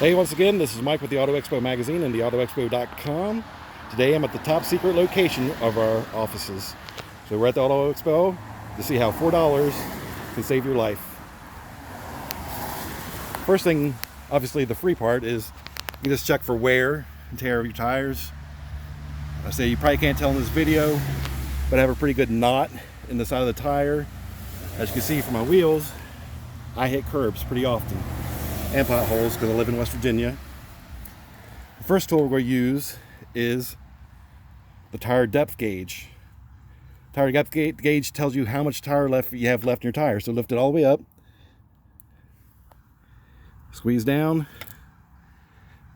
Hey, once again, this is Mike with the Auto Expo magazine and theautoexpo.com. Today I'm at the top secret location of our offices. So we're at the Auto Expo to see how $4 can save your life. First thing, obviously the free part, is you just check for wear and tear of your tires. I say you probably can't tell in this video, but I have a pretty good knot in the side of the tire. As you can see from my wheels, I hit curbs pretty often and potholes because I live in West Virginia. The first tool we're going to use is the tire depth gauge. Tire depth gauge tells you how much tire left you have left in your tire. So lift it all the way up, squeeze down.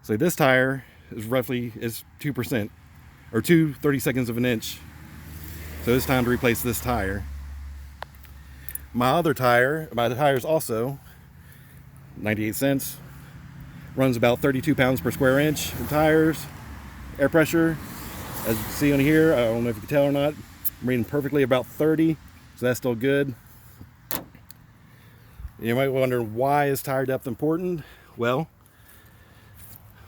So this tire is roughly 2% or 2/32 of an inch. So it's time to replace this tire. My tire is also 98 cents, runs about 32 pounds per square inch in tires. Air pressure, as you can see on here, I don't know if you can tell or not, I'm reading perfectly about 30, so that's still good. You might wonder, why is tire depth important? Well,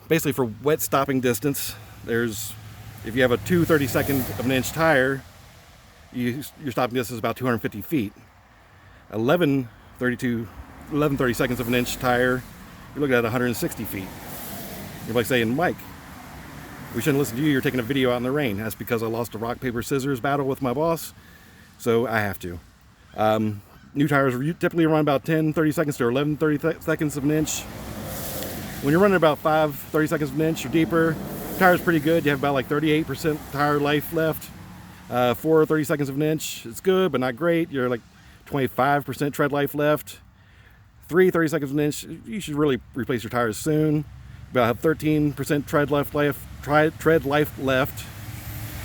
basically for wet stopping distance, if you have a 2/32 of an inch tire, your stopping distance is about 250 feet. 11/32 of an inch tire, you're looking at 160 feet. You're like saying, Mike, we shouldn't listen to you, you're taking a video out in the rain. That's because I lost a rock, paper, scissors battle with my boss, so I have to. New tires typically run about 10/32 to 11/32 of an inch. When you're running about 5/32 of an inch or deeper, the tire's pretty good. You have about like 38% tire life left. 4/32 of an inch, it's good, but not great. You're like 25% tread life left. 3/32 of an inch, you should really replace your tires soon. About have 13% tread life left,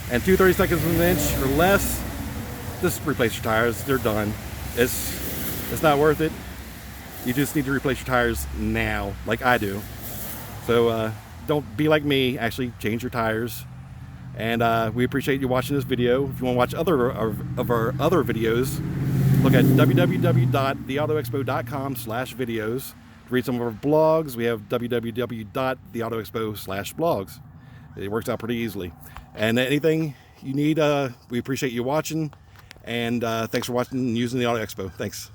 and 2/32 of an inch or less, just replace your tires. They're done. It's not worth it. You just need to replace your tires now, like I do. So don't be like me. Actually, change your tires. And we appreciate you watching this video. If you want to watch other of our other videos, look at www.theautoexpo.com/videos. To read some of our blogs, we have www.theautoexpo/blogs. It works out pretty easily. And anything you need, we appreciate you watching. And thanks for watching and using the Auto Expo. Thanks.